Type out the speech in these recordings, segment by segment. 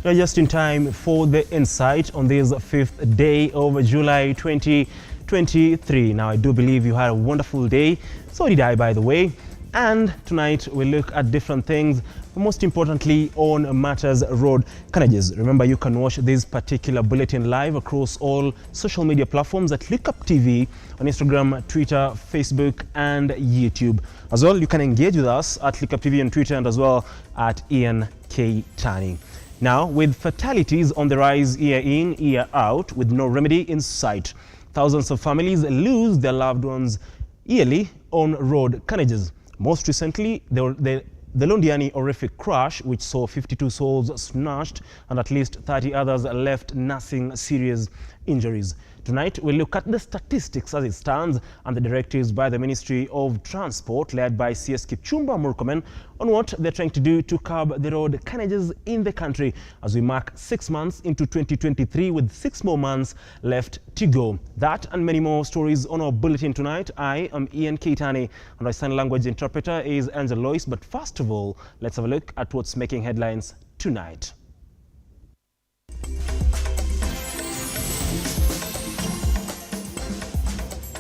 Now, just in time for the insight on this 5th day of July 2023. Now, I do believe you had a wonderful day. So did I, by the way. And tonight we look at different things, but most importantly on matters road carriages. Remember, you can watch this particular bulletin live across all social media platforms at Lookup TV on Instagram, Twitter, Facebook, and YouTube. As well, you can engage with us at Lookup TV on Twitter and as well at Ian K. Tani. Now, with fatalities on the rise year in, year out, with no remedy in sight, thousands of families lose their loved ones yearly on road carriages. Most recently, the Londiani horrific crash, which saw 52 souls snatched and at least 30 others left nursing serious injuries. Tonight, we'll look at the statistics as it stands and the directives by the Ministry of Transport, led by CS Kipchumba Murkomen, on what they're trying to do to curb the road carriages in the country as we mark 6 months into 2023 with 6 more months left to go. That and many more stories on our bulletin tonight. I am Ian Keitani and our sign language interpreter is Angel Lois. But first of all, let's have a look at what's making headlines tonight.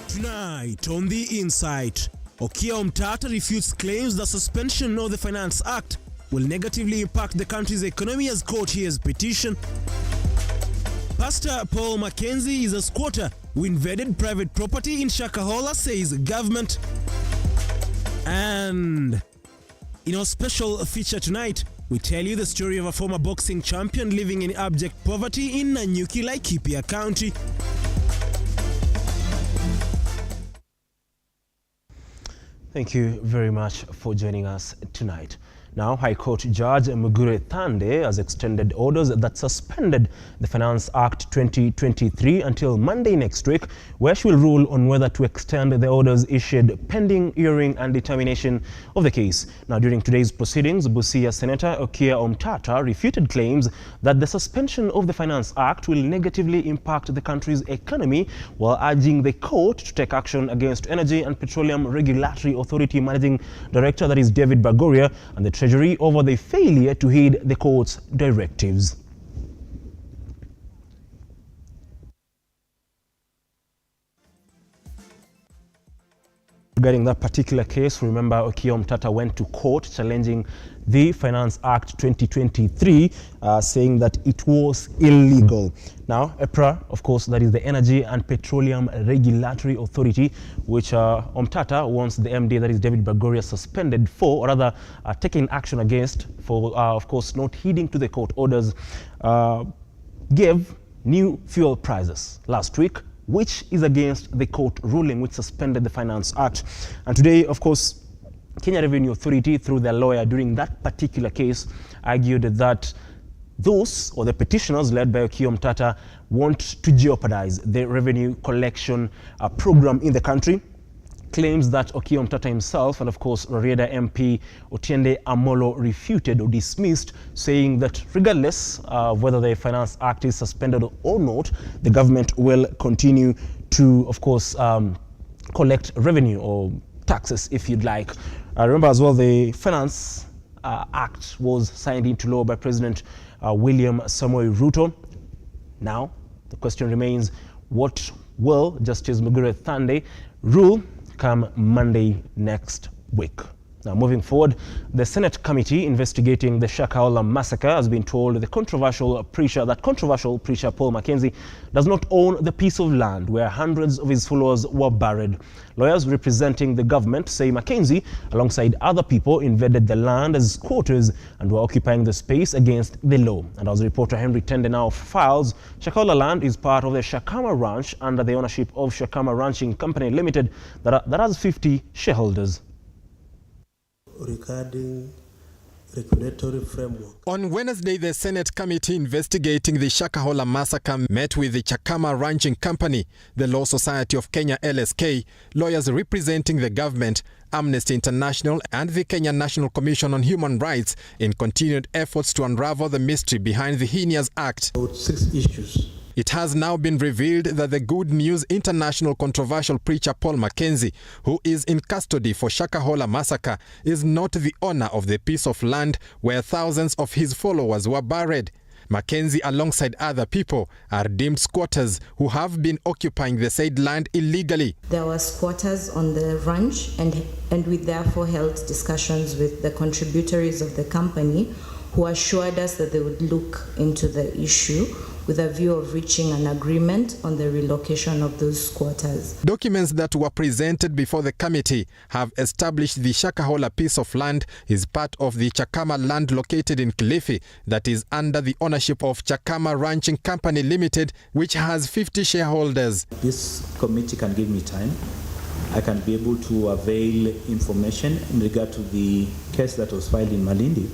Tonight on The Insight, Okiya Omtata refutes claims that suspension of the Finance Act will negatively impact the country's economy as court hears petition. Pastor Paul Mackenzie is a squatter who invaded private property in Shakahola, says government. And in our special feature tonight, we tell you the story of a former boxing champion living in abject poverty in Nanyuki, Laikipia County. Thank you very much for joining us tonight. Now, High Court Judge Mugure Thande has extended orders that suspended the Finance Act 2023 until Monday next week, where she will rule on whether to extend the orders issued pending hearing and determination of the case. Now, during today's proceedings, Busia Senator Okiya Omtata refuted claims that the suspension of the Finance Act will negatively impact the country's economy, while urging the court to take action against Energy and Petroleum Regulatory Authority Managing Director, that is David Bagoria, and the Treasury over the failure to heed the court's directives. Regarding that particular case, remember Okiya Omtata went to court challenging the Finance Act 2023, saying that it was illegal. Now, EPRA, of course, that is the Energy and Petroleum Regulatory Authority, which Omtata wants the MD, that is David Bagoria, suspended for, or rather taking action against for, of course, not heeding to the court orders, gave new fuel prices last week, which is against the court ruling which suspended the Finance Act. And today, of course, Kenya Revenue Authority, through their lawyer during that particular case, argued that those, or the petitioners led by Okiya Omtata, want to jeopardize the revenue collection program in the country. Claims that Okiya Omtata himself and, of course, Rarieda MP Otiende Amolo refuted or dismissed, saying that regardless of whether the Finance Act is suspended or not, the government will continue to, of course, collect revenue or taxes, if you'd like. Remember as well, the Finance Act was signed into law by President William Samoei Ruto. Now, the question remains, what will Justice Mugure Thande rule come Monday next week? Now, moving forward, the Senate committee investigating the Shakahola massacre has been told that controversial preacher Paul Mackenzie does not own the piece of land where hundreds of his followers were buried. Lawyers representing the government say Mackenzie, alongside other people, invaded the land as squatters and were occupying the space against the law. And as reporter Henry Tende now files, Shakahola land is part of the Shakama Ranch under the ownership of Shakama Ranching Company Limited that has 50 shareholders. Regarding regulatory framework. On Wednesday, the Senate committee investigating the Shakahola massacre met with the Shakama Ranching Company, the Law Society of Kenya LSK, lawyers representing the government, Amnesty International and the Kenya National Commission on Human Rights in continued efforts to unravel the mystery behind the heinous act. 6 issues. It has now been revealed that the Good News International controversial preacher Paul Mackenzie, who is in custody for Shakahola massacre, is not the owner of the piece of land where thousands of his followers were buried. Mackenzie, alongside other people, are deemed squatters who have been occupying the said land illegally. There were squatters on the ranch, and we therefore held discussions with the contributories of the company, who assured us that they would look into the issue with a view of reaching an agreement on the relocation of those squatters. Documents that were presented before the committee have established the Shakahola piece of land is part of the Chakama land located in Kilifi that is under the ownership of Chakama Ranching Company Limited, which has 50 shareholders. This committee can give me time. I can be able to avail information in regard to the case that was filed in Malindi.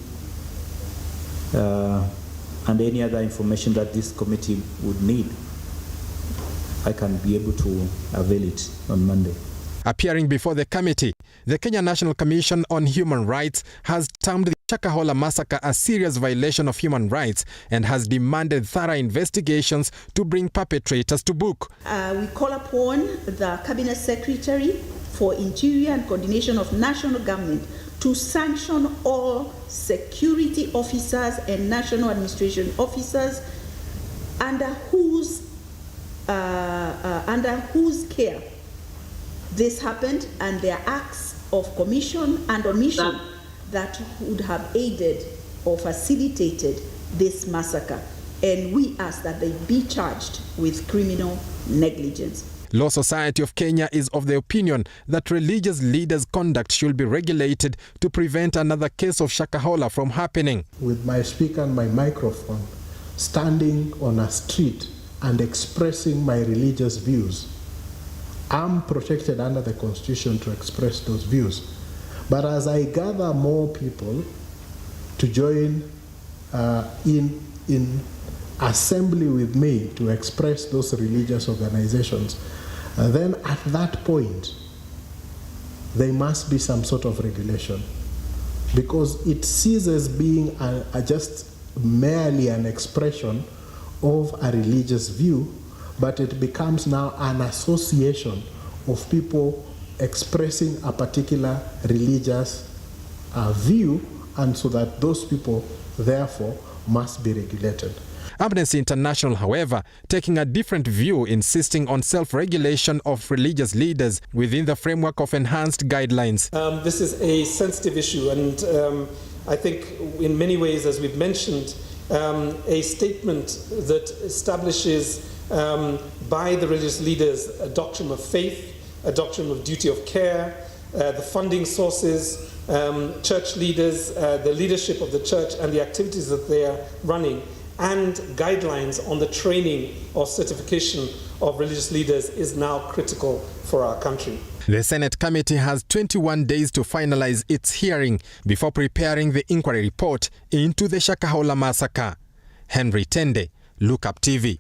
And any other information that this committee would need, I can be able to avail it on Monday. Appearing before the committee, the Kenya National Commission on Human Rights has termed the Shakahola massacre a serious violation of human rights and has demanded thorough investigations to bring perpetrators to book. We call upon the Cabinet Secretary for Interior and Coordination of National Government to sanction all security officers and national administration officers under whose care this happened, and their acts of commission and omission that would have aided or facilitated this massacre. And we ask that they be charged with criminal negligence. Law Society of Kenya is of the opinion that religious leaders' conduct should be regulated to prevent another case of Shakahola from happening. With my speaker and my microphone, standing on a street and expressing my religious views, I'm protected under the Constitution to express those views. But as I gather more people to join in assembly with me to express those religious organizations, then at that point, there must be some sort of regulation, because it ceases being just merely an expression of a religious view, but it becomes now an association of people expressing a particular religious view, and so that those people therefore must be regulated. Amnesty International, however, taking a different view, insisting on self-regulation of religious leaders within the framework of enhanced guidelines. This is a sensitive issue, and I think in many ways, as we've mentioned, a statement that establishes by the religious leaders a doctrine of faith, a doctrine of duty of care, the funding sources, church leaders, the leadership of the church and the activities that they are running, and guidelines on the training or certification of religious leaders is now critical for our country. The Senate committee has 21 days to finalize its hearing before preparing the inquiry report into the Shakahola massacre. Henry Tende, Look Up TV.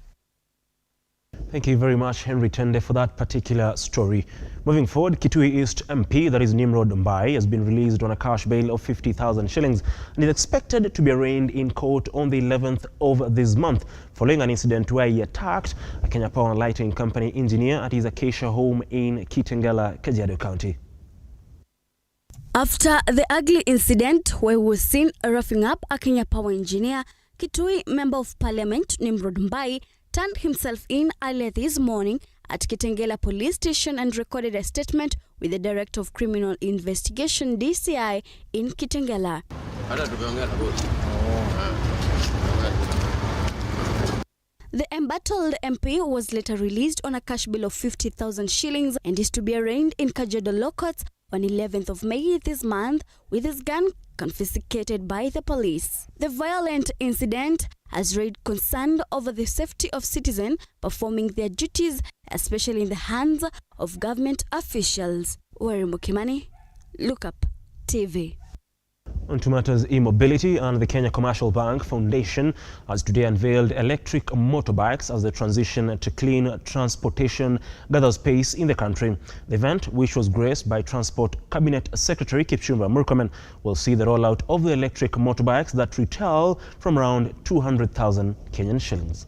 Thank you very much, Henry Tende, for that particular story. Moving forward, Kitui East MP, that is Nimrod Mbai, has been released on a cash bail of 50,000 shillings and is expected to be arraigned in court on the 11th of this month, following an incident where he attacked a Kenya Power Lighting Company engineer at his Acacia home in Kitengela, Kipyego County. After the ugly incident where he was seen roughing up a Kenya Power engineer, Kitui Member of Parliament Nimrod Mbai turned himself in earlier this morning at Kitengela Police Station and recorded a statement with the Director of Criminal Investigation DCI in Kitengela. The embattled MP was later released on a cash bill of 50,000 shillings and is to be arraigned in Kajiado Law Courts on 11th of May this month with his gun confiscated by the police. The violent incident has raised concern over the safety of citizens performing their duties, especially in the hands of government officials. Wari Mukimani, Look Up TV. On to matters e-mobility, and the Kenya Commercial Bank Foundation has today unveiled electric motorbikes as the transition to clean transportation gathers pace in the country. The event, which was graced by Transport Cabinet Secretary Kipyego, will see the rollout of the electric motorbikes that retail from around 200,000 Kenyan shillings.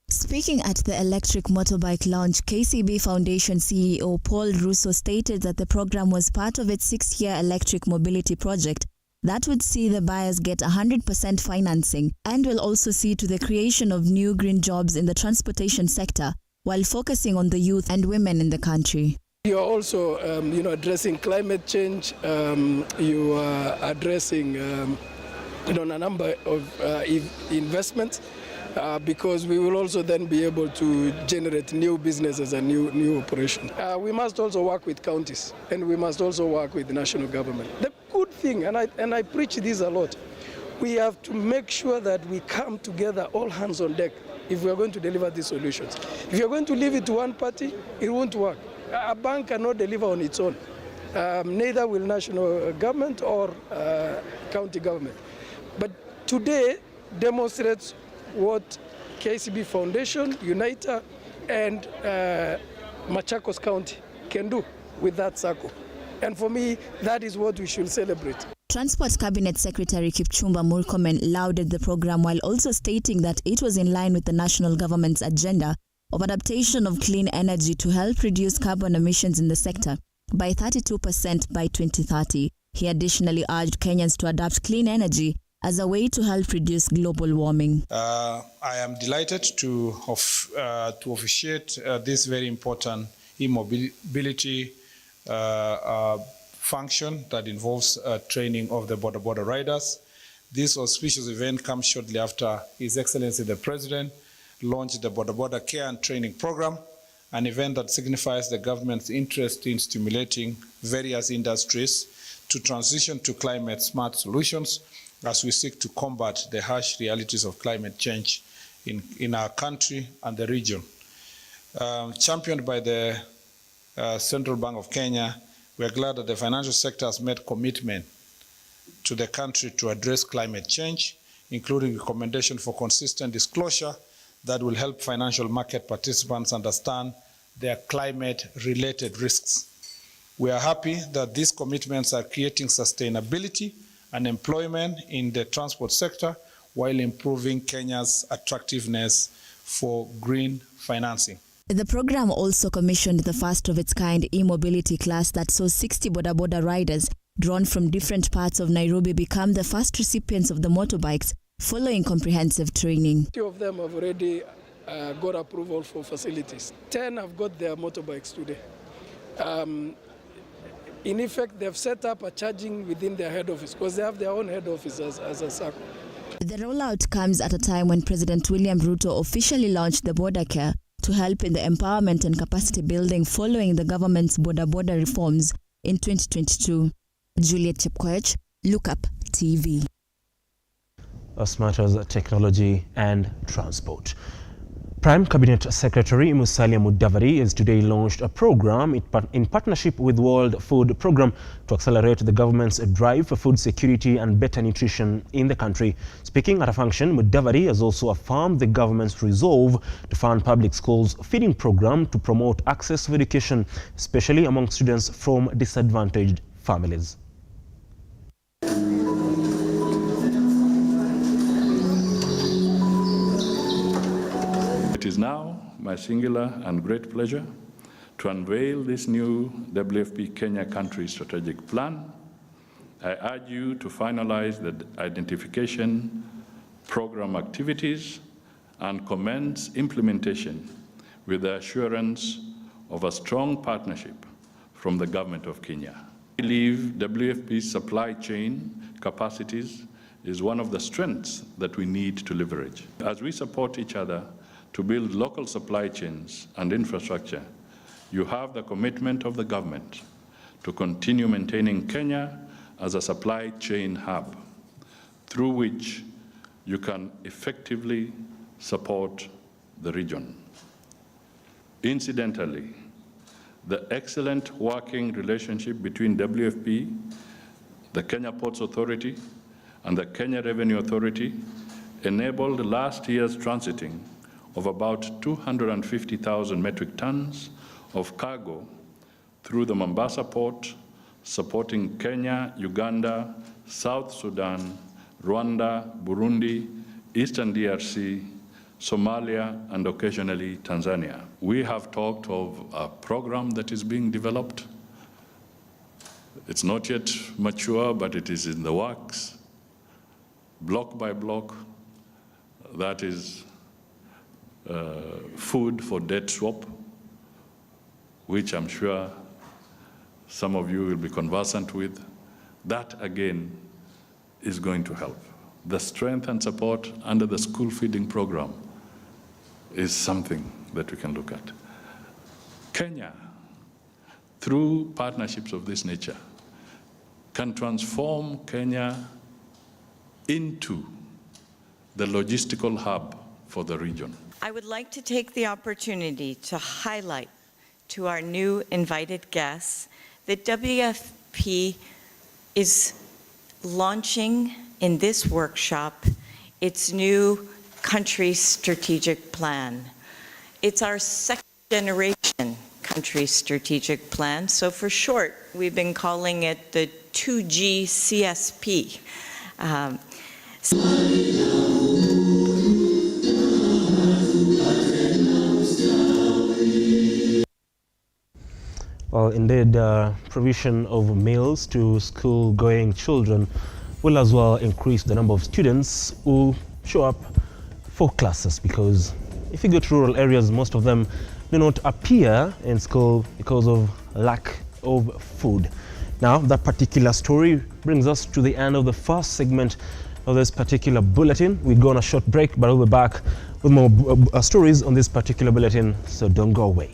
Speaking at the electric motorbike launch, KCB Foundation CEO Paul Russo stated that the program was part of its 6-year electric mobility project That would see the buyers get 100% financing and will also see to the creation of new green jobs in the transportation sector while focusing on the youth and women in the country. You are also, addressing climate change. You are addressing, a number of investments because we will also then be able to generate new businesses and new operations. We must also work with counties and we must also work with the national government. The good thing, and I preach this a lot, we have to make sure that we come together, all hands on deck, if we are going to deliver these solutions. If you're going to leave it to one party, it won't work. A bank cannot deliver on its own. Neither will national government or county government. But today demonstrates what KCB Foundation, UNITA, and Machakos County can do with that circle. And for me, that is what we should celebrate. Transport Cabinet Secretary Kipchumba Murkomen lauded the program while also stating that it was in line with the national government's agenda of adaptation of clean energy to help reduce carbon emissions in the sector by 32% by 2030. He additionally urged Kenyans to adopt clean energy as a way to help reduce global warming. I am delighted to officiate this very important e-mobility function that involves training of the border riders. This auspicious event comes shortly after His Excellency the President launched the Border Care and Training Program, an event that signifies the government's interest in stimulating various industries to transition to climate-smart solutions as we seek to combat the harsh realities of climate change in our country and the region. Championed by the Central Bank of Kenya, we are glad that the financial sector has made commitment to the country to address climate change, including recommendation for consistent disclosure that will help financial market participants understand their climate-related risks. We are happy that these commitments are creating sustainability and employment in the transport sector while improving Kenya's attractiveness for green financing. The program also commissioned the first of its kind e-mobility class that saw 60 boda riders drawn from different parts of Nairobi become the first recipients of the motorbikes following comprehensive training. 2 of them have already got approval for facilities. 10 have got their motorbikes today. In effect, they've set up a charging within their head office because they have their own head office as a circle. The rollout comes at a time when President William RUTO officially launched the Border Care to help in the empowerment and capacity building following the government's border reforms in 2022. Juliet Chepkoech, Look Up TV. As matters technology and transport. Prime Cabinet Secretary Musalia Mudavadi has today launched a program in partnership with World Food Programme to accelerate the government's drive for food security and better nutrition in the country. Speaking at a function, Mudavadi has also affirmed the government's resolve to fund public schools' feeding program to promote access to education, especially among students from disadvantaged families. It is now my singular and great pleasure to unveil this new WFP Kenya Country Strategic Plan. I urge you to finalize the identification program activities and commence implementation with the assurance of a strong partnership from the Government of Kenya. I believe WFP's supply chain capacities is one of the strengths that we need to leverage. As we support each other to build local supply chains and infrastructure, you have the commitment of the government to continue maintaining Kenya as a supply chain hub through which you can effectively support the region. Incidentally, the excellent working relationship between WFP, the Kenya Ports Authority, and the Kenya Revenue Authority enabled last year's transiting of about 250,000 metric tons of cargo through the Mombasa port, supporting Kenya, Uganda, South Sudan, Rwanda, Burundi, Eastern DRC, Somalia, and occasionally Tanzania. We have talked of a program that is being developed It's not yet mature, but it is in the works. Block by block, that is food for debt swap, which I'm sure some of you will be conversant with. That, again, is going to help. The strength and support under the school feeding program is something that we can look at. Kenya, through partnerships of this nature, can transform Kenya into the logistical hub for the region. I would like to take the opportunity to highlight to our new invited guests that WFP is launching in this workshop its new country strategic plan. It's our second generation country strategic plan, so for short, we've been calling it the 2G CSP. Well, indeed, provision of meals to school-going children will as well increase the number of students who show up for classes, because if you go to rural areas, most of them do not appear in school because of lack of food. Now, that particular story brings us to the end of the first segment of this particular bulletin. We go on a short break, but we'll be back with more stories on this particular bulletin, so don't go away.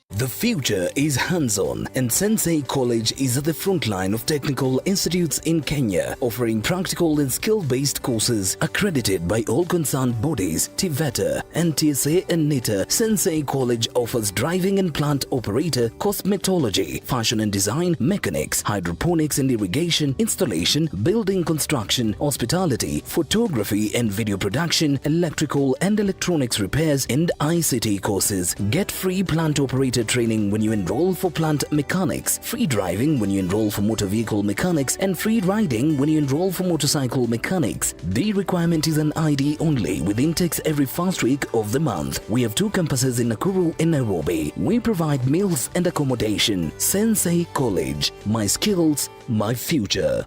The future is hands-on, and Sensei College is at the front line of technical institutes in Kenya, offering practical and skill-based courses accredited by all concerned bodies, TVETA, NTSA and NITA. Sensei College offers driving and plant operator, cosmetology, fashion and design, mechanics, hydroponics and irrigation, installation, building construction, hospitality, photography and video production, electrical and electronics repairs, and ICT courses. Get free plant operator training when you enroll for plant mechanics, free driving when you enroll for motor vehicle mechanics, and free riding when you enroll for motorcycle mechanics. The requirement is an ID only, with intakes every first week of the month. We have 2 campuses in Nakuru and Nairobi. We provide meals and accommodation. Sensei College. My skills, my future.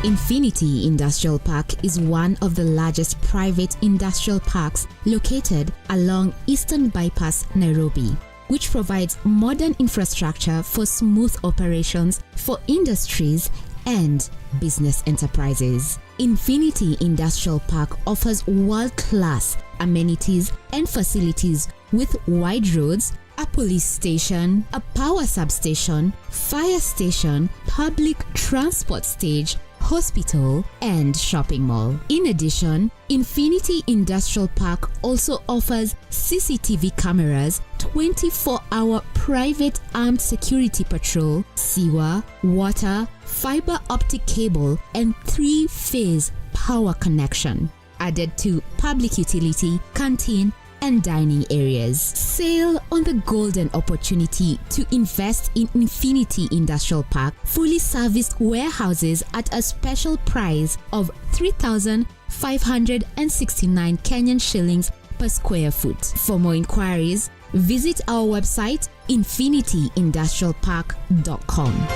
Infinity Industrial Park is one of the largest private industrial parks located along Eastern Bypass, Nairobi, which provides modern infrastructure for smooth operations for industries and business enterprises. Infinity Industrial Park offers world-class amenities and facilities with wide roads, a police station, a power substation, fire station, public transport stage, hospital, and shopping mall. In addition, Infinity Industrial Park also offers CCTV cameras, 24-hour private armed security patrol, sewer, water, fiber optic cable, and 3-phase power connection, added to public utility, canteen, and dining areas. Sail on the golden opportunity to invest in Infinity Industrial Park, fully serviced warehouses at a special price of 3,569 Kenyan shillings per square foot. For more inquiries, visit our website infinityindustrialpark.com.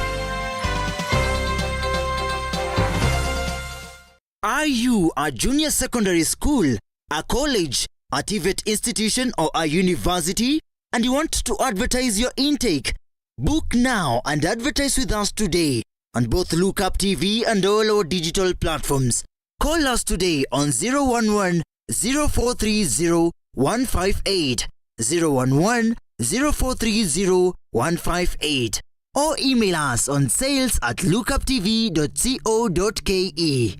Are you a junior secondary school, a college, a TVET institution, or a university, and you want to advertise your intake? Book now and advertise with us today on both Lookup TV and all our digital platforms. Call us today on 011 0430 158, 011 0430 158, or email us on sales@lookuptv.co.ke.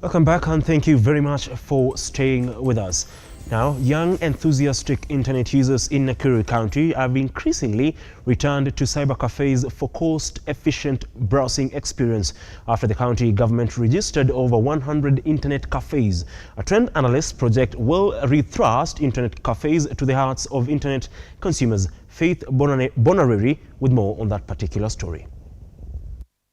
Welcome back and thank you very much for staying with us. Now, young enthusiastic internet users in Nakuru County have increasingly returned to cyber cafes for cost-efficient browsing experience after the county government registered over 100 internet cafes. A trend analyst project will rethrust internet cafes to the hearts of internet consumers. Faith Bonareri with more on that particular story.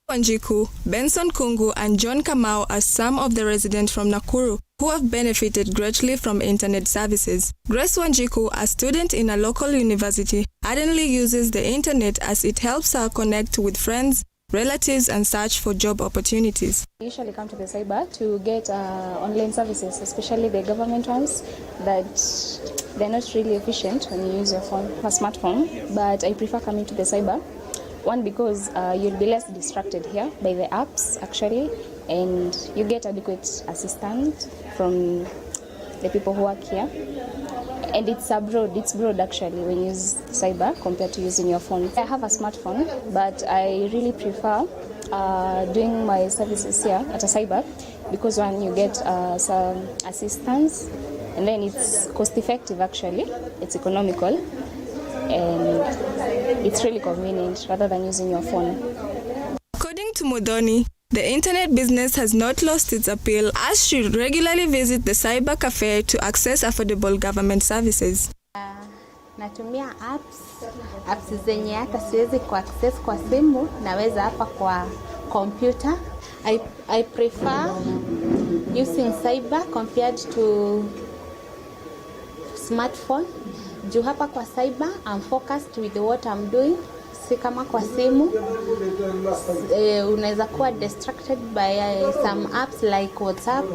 Wanjiku, Benson Kungu and John Kamau are some of the residents from Nakuru who have benefited greatly from internet services. Grace Wanjiku, a student in a local university, ardently uses the internet as it helps her connect with friends, relatives and search for job opportunities. I usually come to the cyber to get online services, especially the government ones, that they're not really efficient when you use your phone, a smartphone, but I prefer coming to the cyber. One, because you'll be less distracted here by the apps, actually, and you get adequate assistance from the people who work here. And it's broad actually when you use cyber compared to using your phone. I have a smartphone, but I really prefer doing my services here at a cyber because one, you get some assistance, and then it's cost effective actually, it's economical, and it's really convenient rather than using your phone. According to Modoni, the internet business has not lost its appeal as she regularly visits the cyber cafe to access affordable government services. Natumia apps zenye hata siwezi access kwa simu, naweza hapa kwa computer. I prefer using cyber compared to smartphone. Juu hapa kwa cyber, I'm focused with what I'm doing. Si kama kwa simu, unaweza kuwa distracted by some apps like WhatsApp,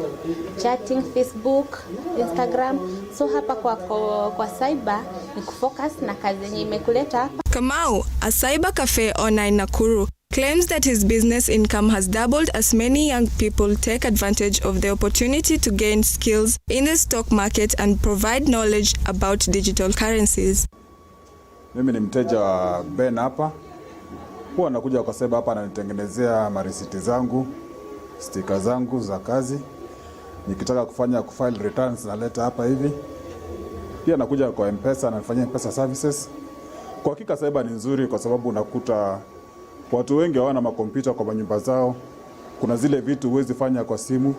chatting, Facebook, Instagram. So hapa kwa cyber ni kufocus na kazi yenye imekuleta hapa. Kamau, a cyber cafe owner in Nakuru, claims that his business income has doubled as many young people take advantage of the opportunity to gain skills in the stock market and provide knowledge about digital currencies. Mimi ni mteja wa Ben hapa. Huwa nakuja kwa sababu hapa ananitengenezea marisiti zangu, stika zangu za kazi. Nikitaka kufile returns naleta hapa hivi. Pia nakuja kwa M-Pesa, anafanyia M-Pesa services. Kwa hakika cyber ni nzuri kwa sababu unakuta watu wengi hawana makompyuta kwa nyumba zao. Kuna zile vitu huwezi fanya kwa simu,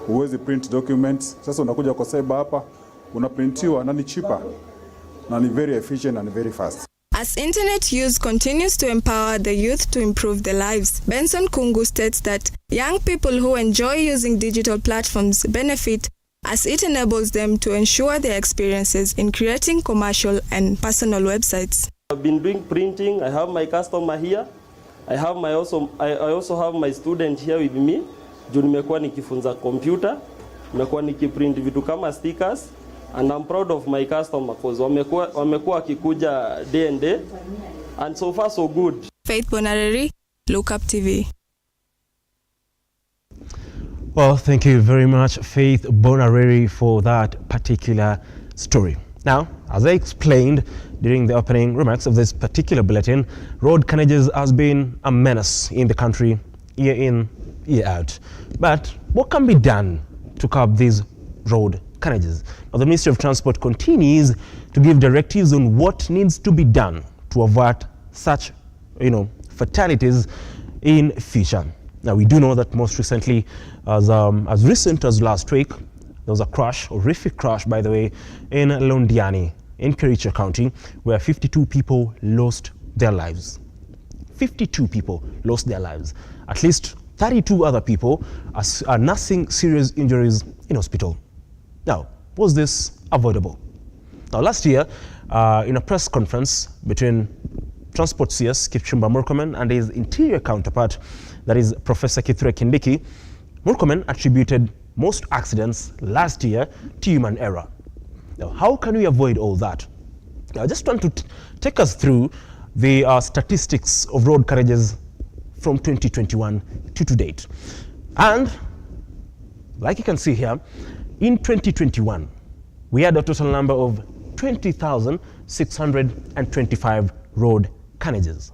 huwezi print documents. Sasa unakuja kwa cyber hapa, unaprintiwa na ni cheaper. And very efficient and very fast. As internet use continues to empower the youth to improve their lives, Benson Kungu states that young people who enjoy using digital platforms benefit as it enables them to ensure their experiences in creating commercial and personal websites. I've been doing printing. I have my customer here. I also have my student here with me. Juu nimekuwa nikifunza computer, nimekuwa nikiprint vitu kama stickers. And I'm proud of my customer because wamekuwa wakikuja day and day, and so far so good. Faith Bonareri, Look Up TV. Well, thank you very much, Faith Bonareri, for that particular story. Now, as I explained during the opening remarks of this particular bulletin, road carnages has been a menace in the country year in, year out. But what can be done to curb these road carnages? Now, the Ministry of Transport continues to give directives on what needs to be done to avert such, fatalities in future. Now, we do know that most recently, as recent as last week, there was a crash, horrific crash, by the way, in Londiani, in Carriages County, where 52 people lost their lives. 52 people lost their lives. At least 32 other people are nursing serious injuries in hospital. Now, was this avoidable? Now, last year, in a press conference between Transport CS Kipchumba Murkomen and his interior counterpart, that is Professor Kitui, Murkomen attributed most accidents last year to human error. Now, how can we avoid all that? Now, I just want to take us through the statistics of road carriages from 2021 to date. And, like you can see here, in 2021, we had a total number of 20,625 road carnages.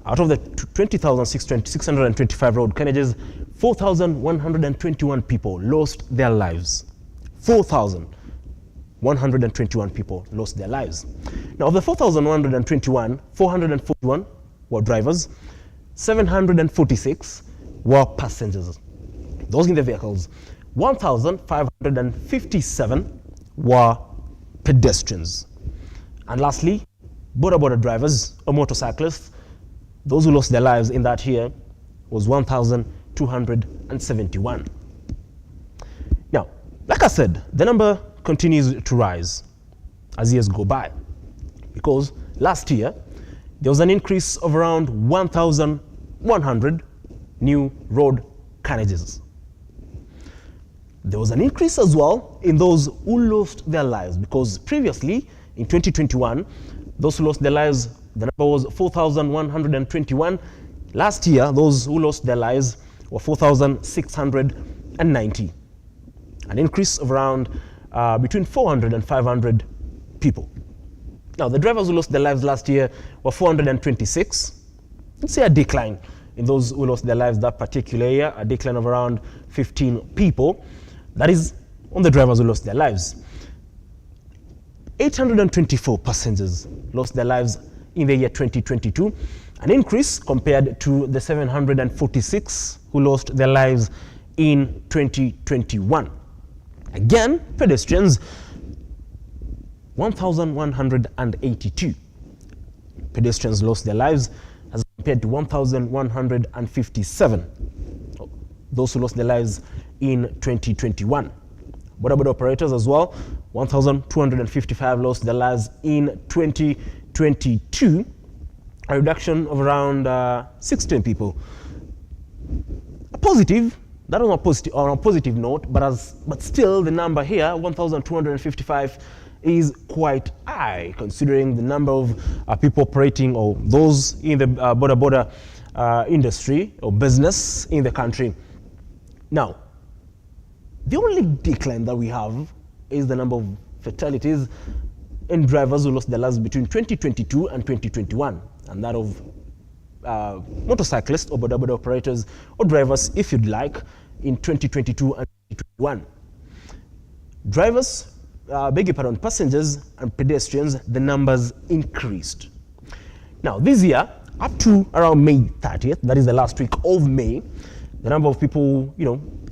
Out of the 20,625 road carnages, 4,121 people lost their lives. 4,121 people lost their lives. Now, of the 4,121, 441 were drivers, 746 were passengers, those in the vehicles. 1,557 were pedestrians. And lastly, boda drivers or motorcyclists, those who lost their lives in that year was 1,271. Now, like I said, the number continues to rise as years go by, because last year there was an increase of around 1,100 new road carriages. There was an increase as well in those who lost their lives, because previously in 2021, those who lost their lives, the number was 4,121. Last year, those who lost their lives were 4,690. An increase of around between 400 and 500 people. Now, the drivers who lost their lives last year were 426. Let's say a decline in those who lost their lives that particular year, a decline of around 15 people. That is on the drivers who lost their lives. 824 passengers lost their lives in the year 2022, an increase compared to the 746 who lost their lives in 2021. Again, pedestrians, 1,182 pedestrians lost their lives as compared to 1,157, those who lost their lives in 2021. Boda operators as well, 1,255 lost their lives in 2022, a reduction of around 16 people. A positive, that was on a positive note, but still the number here, 1,255, is quite high considering the number of people operating, or those in the boda industry or business in the country. Now, the only decline that we have is the number of fatalities in drivers who lost their lives between 2022 and 2021, and that of motorcyclists or boda operators or drivers, if you'd like, in 2022 and 2021. Drivers, passengers and pedestrians, the numbers increased. Now, this year, up to around May 30th, that is the last week of May, the number of people,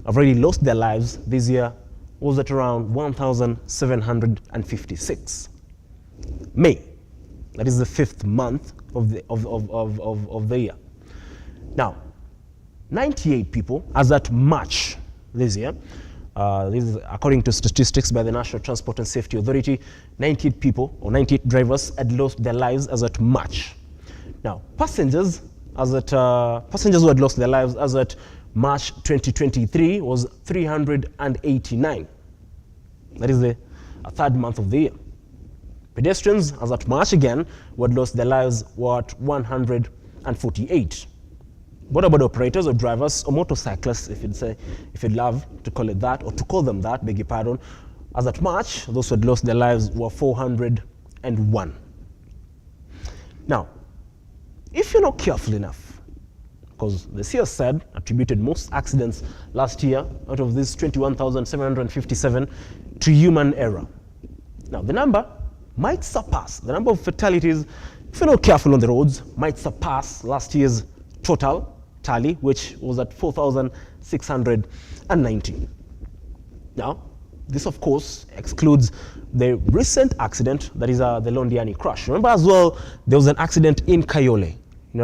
have already lost their lives this year was at around 1,756. May, that is the 5th month of the year. Now, 98 people, as at March this year, this is according to statistics by the National Transport and Safety Authority, 98 people or 98 drivers had lost their lives as at March. Now, passengers who had lost their lives as at March 2023 was 389. That is the third month of the year. Pedestrians, as at March again, who had lost their lives were at 148. Boda operators or drivers or motorcyclists, if you'd love to call it that, or to call them that, beg your pardon, as at March, those who had lost their lives were 401. Now, if you're not careful enough, because the CS said attributed most accidents last year out of these 21,757 to human error. Now, the number might surpass, the number of fatalities, if you're not careful on the roads, might surpass last year's total tally, which was at 4,690. Now, this of course excludes the recent accident, that is the Londiani crash. Remember as well, there was an accident in Kayole in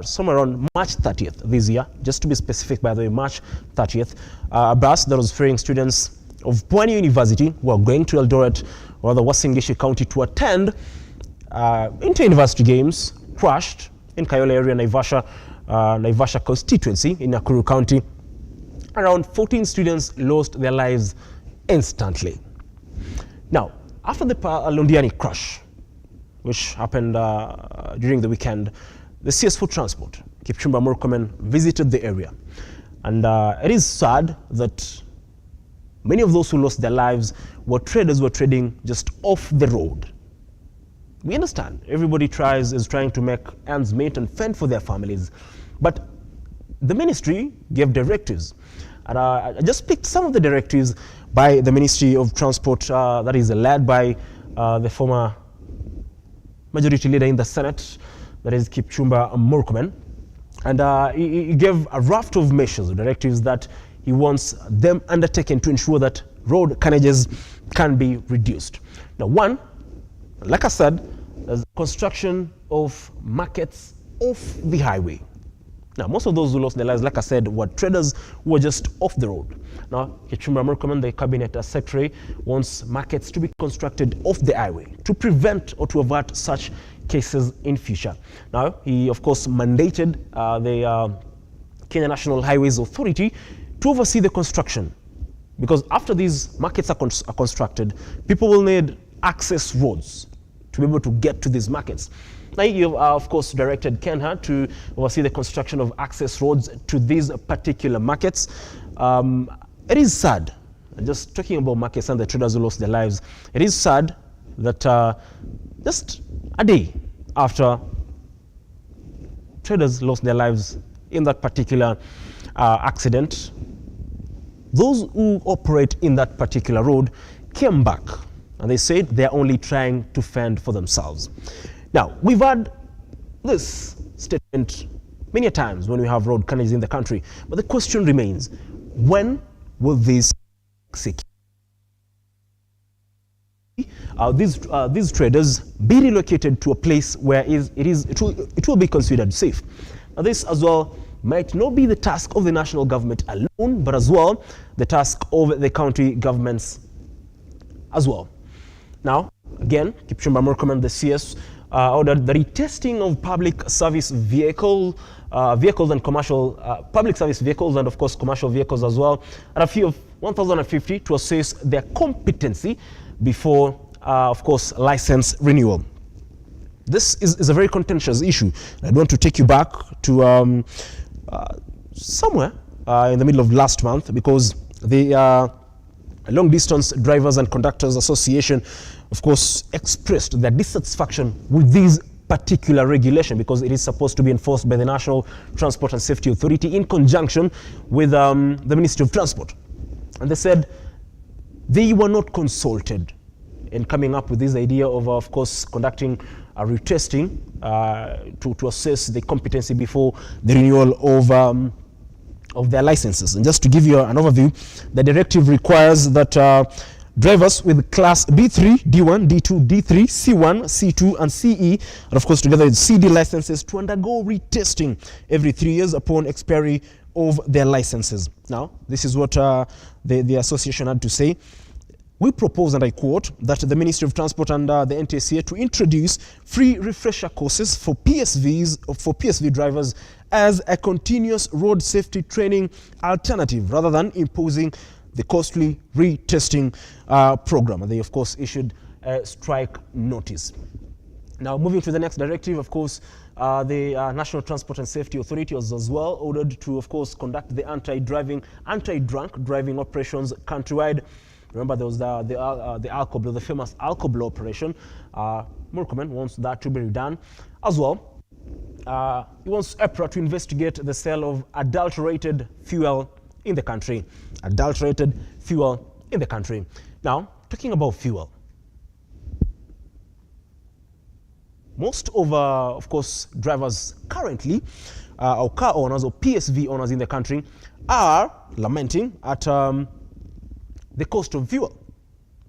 somewhere around March 30th this year, just to be specific, by the way, March 30th. A bus that was ferrying students of Pwani University who are going to Eldoret or the Uasin Gishu County to attend inter-university games crashed in Kayole area, Naivasha constituency in Nakuru County. Around 14 students lost their lives instantly. Now, after the Londiani crash, which happened during the weekend, the CS for Transport, Kipchumba Murkomen, visited the area. And it is sad that many of those who lost their lives were traders who were trading just off the road. We understand everybody is trying to make ends meet and fend for their families. But the ministry gave directives. And I just picked some of the directives by the Ministry of Transport that is led by the former majority leader in the Senate, that is Kipchumba Murkomen. And he gave a raft of measures, directives that he wants them undertaken to ensure that road carriages can be reduced. Now, one, like I said, there's construction of markets off the highway. Now, most of those who lost their lives, like I said, were traders who were just off the road. Now, Kipchumba Murkomen, the cabinet secretary, wants markets to be constructed off the highway to prevent or to avert such cases in future. Now, he, of course, mandated the Kenya National Highways Authority to oversee the construction, because after these markets are constructed, people will need access roads to be able to get to these markets. Now, you of course directed Kenya to oversee the construction of access roads to these particular markets. It is sad, just talking about markets and the traders who lost their lives, it is sad that just a day after traders lost their lives in that particular accident, those who operate in that particular road came back and they said they're only trying to fend for themselves. Now, we've had this statement many times when we have road carriages in the country, but the question remains, when will this secure? These traders be relocated to a place where it will be considered safe. Now, this as well might not be the task of the national government alone, but as well the task of the county governments as well. Now, again, Kipchumba Murkomen, the CS, ordered the retesting of public service vehicles and commercial public service vehicles and of course commercial vehicles as well, at a fee of 1,050 to assess their competency before of course license renewal. This is a very contentious issue. I want to take you back to somewhere in the middle of last month, because the Long Distance Drivers and Conductors Association, of course, expressed their dissatisfaction with this particular regulation, because it is supposed to be enforced by the National Transport and Safety Authority in conjunction with the Ministry of Transport. And they said they were not consulted in coming up with this idea of course, conducting a retesting to assess the competency before the renewal of their licenses. And just to give you an overview, the directive requires that drivers with class B3, D1, D2, D3, C1, C2 and CE, and of course together with CD licenses, to undergo retesting every 3 years upon expiry of their licenses. Now, this is what the association had to say. We propose, and I quote, that the Ministry of Transport and the NTSA to introduce free refresher courses for PSV drivers as a continuous road safety training alternative, rather than imposing the costly retesting program. And they, of course, issued a strike notice. Now, moving to the next directive, of course, the National Transport and Safety Authority was as well ordered to, of course, conduct the anti-drunk driving operations countrywide. Remember, there was the alcohol, the famous alcohol operation. Murkomen wants that to be redone as well. He wants EPRA to investigate the sale of adulterated fuel in the country. Adulterated fuel in the country. Now, talking about fuel, most of course, drivers currently, or car owners or PSV owners in the country, are lamenting at the cost of fuel.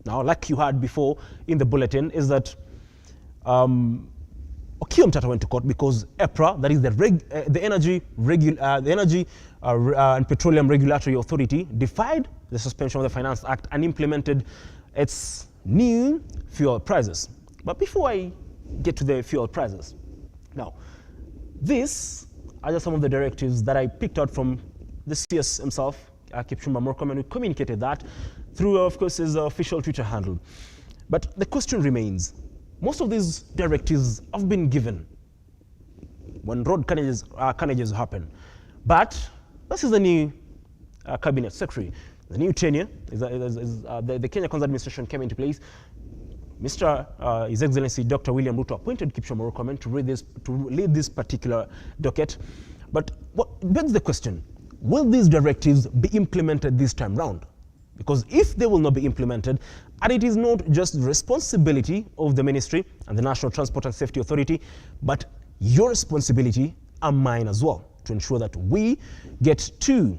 Now, like you heard before in the bulletin, is that Okiya Omtatah went to court because EPRA, that is the Energy and Petroleum Regulatory Authority, defied the suspension of the Finance Act and implemented its new fuel prices. But before I get to the fuel prices, now, these are just some of the directives that I picked out from the CS himself, Kipchumba Murkomen, who communicated that through, of course, his official Twitter handle. But the question remains, most of these directives have been given when road carriages happen. But this is the new cabinet secretary. The new tenure, the Kenya Kwanza administration came into place. His Excellency Dr. William RUTO appointed Kipchumba Murkomen to lead this particular docket. But what begs the question, will these directives be implemented this time round? Because if they will not be implemented, and it is not just the responsibility of the ministry and the National Transport and Safety Authority, but your responsibility and mine as well, to ensure that we get to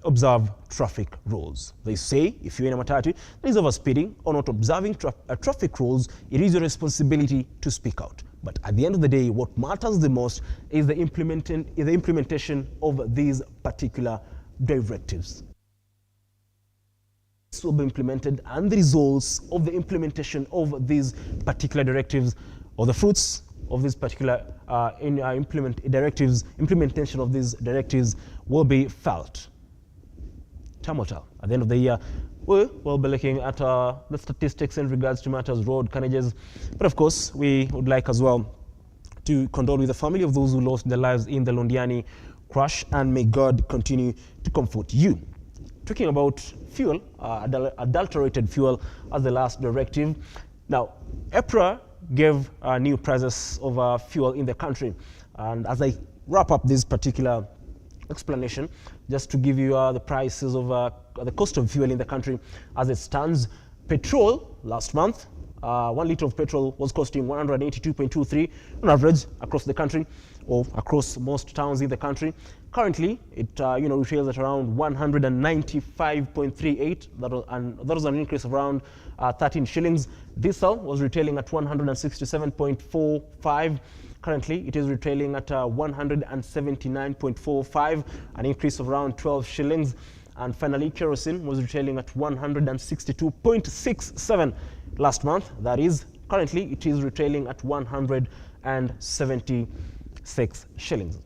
observe traffic rules. They say if you're in a matatu that is overspeeding or not observing traffic rules, it is your responsibility to speak out. But at the end of the day, what matters the most is the implementation of these particular directives. This will be implemented, and the results of the implementation of these particular directives, or the fruits of these particular implementation of these directives will be felt. Time will tell. At the end of the year, we'll be looking at the statistics in regards to matters, road carriages. But of course, we would like as well to condole with the family of those who lost their lives in the Londiani crash, and may God continue to comfort you. Talking about fuel, adulterated fuel as the last directive. Now, EPRA gave new prices of fuel in the country. And as I wrap up this particular explanation, just to give you the prices of the cost of fuel in the country as it stands. Petrol last month, 1 litre of petrol was costing 182.23 on average across the country, or across most towns in the country. Currently, it retails at around 195.38. That was an increase of around 13 shillings. Diesel was retailing at 167.45. Currently, it is retailing at 179.45, an increase of around 12 shillings. And finally, kerosene was retailing at 162.67 last month. That is, currently, it is retailing at 176 shillings.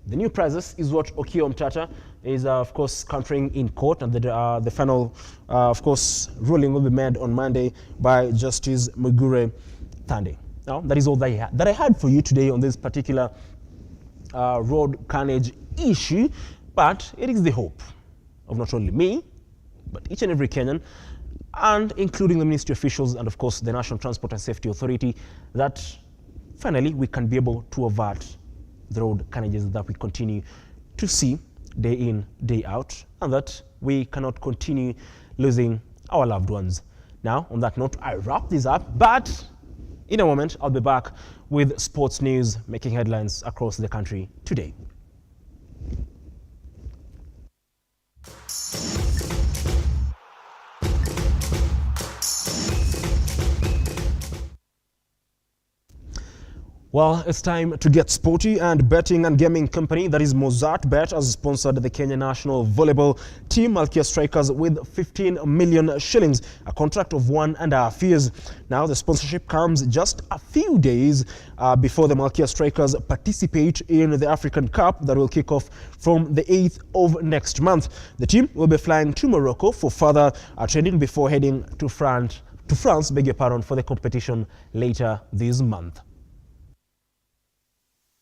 The new prices is what Okiya Omtatah is, of course, countering in court, and the final, of course, ruling will be made on Monday by Justice Mugure Thande. Now, that is all that I had for you today on this particular road carnage issue, but it is the hope of not only me, but each and every Kenyan, and including the ministry officials and, of course, the National Transport and Safety Authority, that finally we can be able to avert the road carnages that we continue to see day in, day out, and that we cannot continue losing our loved ones. Now, on that note, I wrap this up, but in a moment, I'll be back with sports news making headlines across the country today. Well, it's time to get sporty, and betting and gaming company that is Mozart Bet has sponsored the Kenya national volleyball team Malkia Strikers with 15 million shillings, a contract of 1.5 years. Now, the sponsorship comes just a few days before the Malkia Strikers participate in the African Cup that will kick off from the 8th of next month. The team will be flying to Morocco for further training before heading to France, for the competition later this month.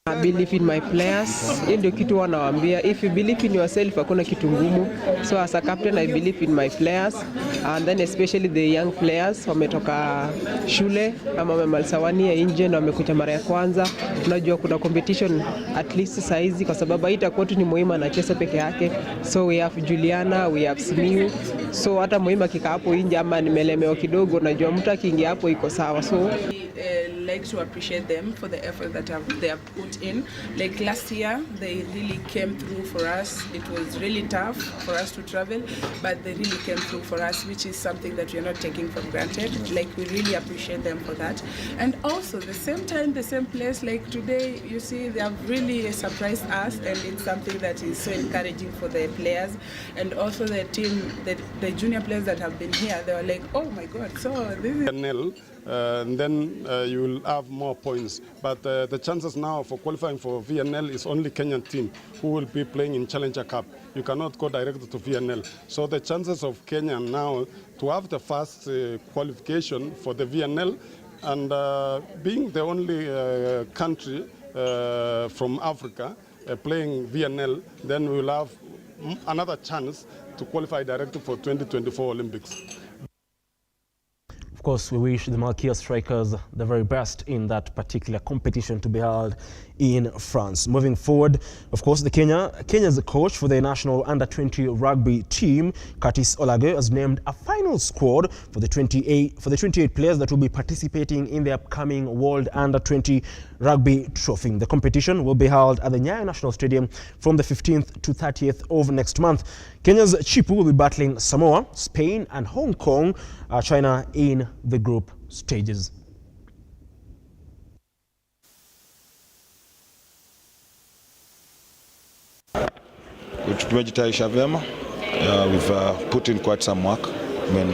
I believe in my players. Hiyo ndio kitu wanawaambia. If you believe in yourself, hakuna kitu ngumu. So as a captain, I believe in my players, and then especially the young players wametoka shule ama wamemaliza 1 year nje na wamekuja mara ya kwanza. Tunajua kuna competition at least saizi, kwa sababu haitakuwa tu ni muhimu anacheza peke yake. So we have Juliana, we have Simiu. So hata muhimu akika hapo nje ama nimelemewa kidogo, najua mtu akiingia hapo iko sawa. So like to appreciate them for the effort that they have put in. Like last year, they really came through for us. It was really tough for us to travel, but they really came through for us, which is something that we are not taking for granted. Like, we really appreciate them for that. And also, the same time, the same place, like today, you see, they have really surprised us, and it's something that is so encouraging for the players. And also the team, the junior players that have been here, they were like, oh my God, so this is... And then you will have more points. But the chances now for qualifying for VNL is only Kenyan team who will be playing in Challenger Cup. You cannot go directly to VNL. So the chances of Kenya now to have the first qualification for the VNL, and being the only country from Africa playing VNL, then we will have another chance to qualify directly for 2024 Olympics. Of course, we wish the Malkia strikers the very best in that particular competition to be held in France. Moving forward, of course, Kenya's coach for the national under-20 rugby team, Curtis Olage, has named a final squad for the 28 players that will be participating in the upcoming World Under-20 Rugby Trophy. The competition will be held at the Nyayo National Stadium from the 15th to 30th of next month. Kenya's Chipu will be battling Samoa, Spain and Hong Kong, China in the group stages. Tumejitayarisha vyema. We've put in quite some work. I mean,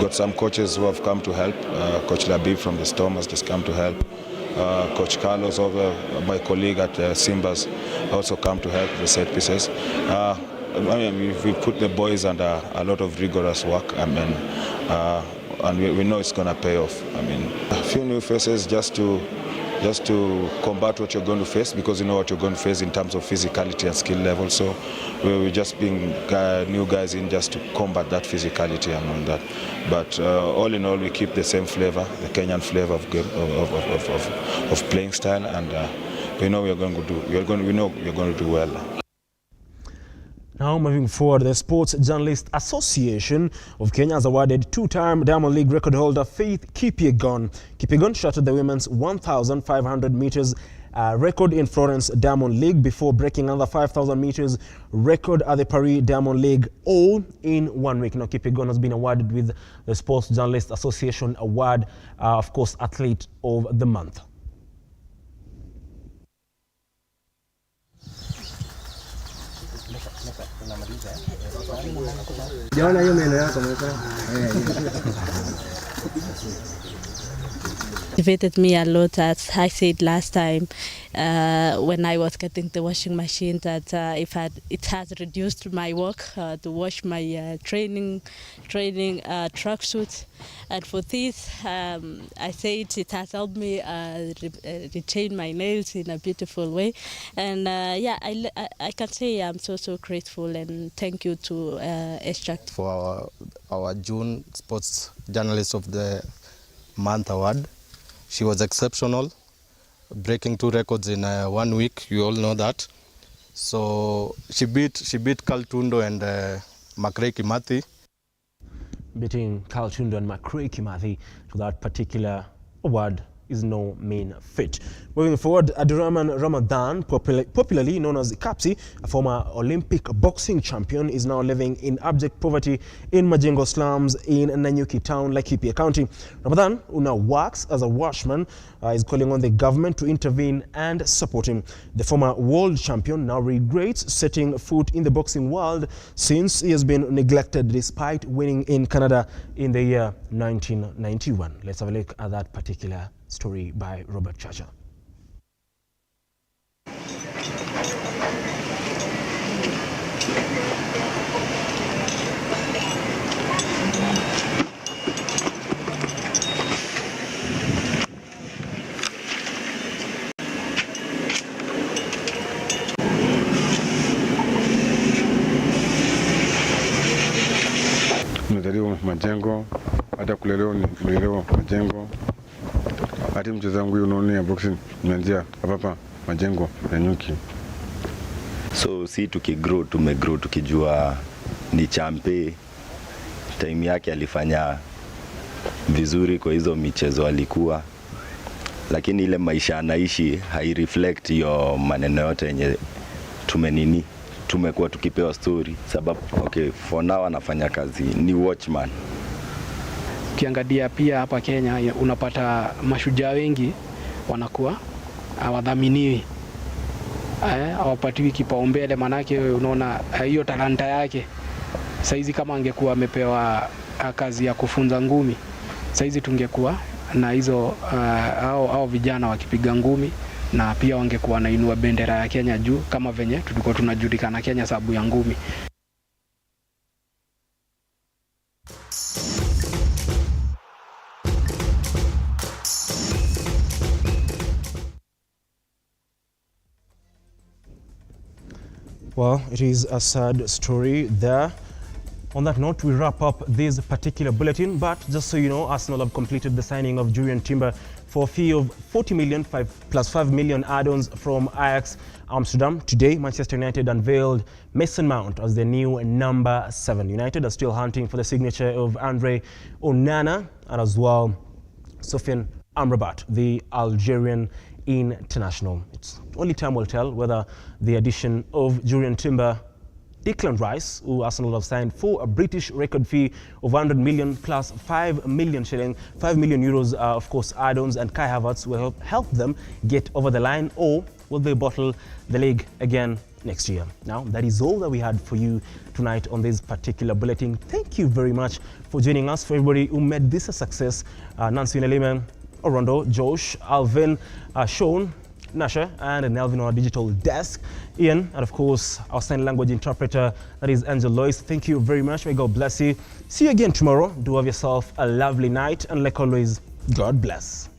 got some coaches who have come to help. Coach Labib from the Storm has just come to help. Coach Carlos, my colleague at Simbas, also come to help the set pieces. I mean, we put the boys under a lot of rigorous work. I mean, and we know it's going to pay off. I mean, a few new faces just to combat what you're going to face, because you know what you're going to face in terms of physicality and skill level. So we're just being new guys in just to combat that physicality and all that. But all in all, we keep the same flavor, the Kenyan flavor of playing style, and we know we know we're going to do well. Now moving forward, the Sports Journalists Association of Kenya has awarded two-time Diamond League record holder Faith Kipyego. Kipyego shattered the women's 1,500 meters record in Florence Diamond League before breaking another 5,000 meters record at the Paris Diamond League, all in 1 week. Now Kipyego has been awarded with the Sports Journalists Association Award, of course, Athlete of the Month. Motivated me a lot, as I said last time when I was getting the washing machine, that it has reduced my work to wash my training tracksuit, and for this I said it has helped me retain my nails in a beautiful way, and yeah, I can say I'm so grateful, and thank you to Extract for our June Sports Journalist of the Month award. She was exceptional, breaking 2 records in 1 week. You all know that. So she beat Carl Tundo and Macrae Kimathi. Beating Carl Tundo and Macrae Kimathi to that particular award is no mean feat. Moving forward, Abdurrahman Ramadan, popularly known as Kapsi, a former Olympic boxing champion, is now living in abject poverty in Majengo slums in Nanyuki town, Laikipia County. Ramadan, who now works as a washman, is calling on the government to intervene and support him. The former world champion now regrets setting foot in the boxing world since he has been neglected despite winning in Canada in the year 1991. Let's have a look at that particular story by Robert Chacha. Nimezaliwa Majengo, hata kulelewa nimelelewa Majengo. Hadi mchezo wangu unaona ya boxing nimeanzia hapa Majengo na Nyuki. So si tukigrow tumegrow tukijua ni champe, time yake alifanya vizuri kwa hizo michezo alikuwa, lakini ile maisha anaishi hai reflect hiyo maneno yote yenye tumekuwa tukipewa story, sababu okay, for now anafanya kazi ni watchman. Ukiangalia pia hapa Kenya unapata mashujaa wengi wanakuwa hawadhaminiwi, hawapatiwi kipaumbele, manake unaona hiyo talanta yake. Saizi kama angekuwa amepewa kazi ya kufunza ngumi, saizi tungekuwa na hizo hao vijana wakipiga ngumi, na pia wangekuwa wanainua bendera ya Kenya juu kama venye tulikuwa tunajulikana Kenya sababu ya ngumi. Well, it is a sad story there On that note, we wrap up this particular bulletin, but just so you know, Arsenal have completed the signing of Jurriën Timber for a fee of 40 million plus 5 million add-ons from Ajax Amsterdam. Today, Manchester United unveiled Mason Mount as their new number 7. United are still hunting for the signature of Andre Onana and as well Sofiane Amrabat, the Algerian international. It's only time will tell whether the addition of Jurriën Timber, Declan Rice, who Arsenal have signed for a British record fee of 100 million plus 5 million euros, of course, add-ons, and Kai Havertz will help them get over the line, or will they bottle the league again next year? Now, that is all that we had for you tonight on this particular bulletin. Thank you very much for joining us. For everybody who made this a success, Nancy Nelime, Orondo, Josh, Alvin, Sean, Nasha, and Nelvin on our digital desk, Ian, and of course our sign language interpreter, that is Angel Lois. Thank you very much. May God bless you. See you again tomorrow. Do have yourself a lovely night, and like always, God bless.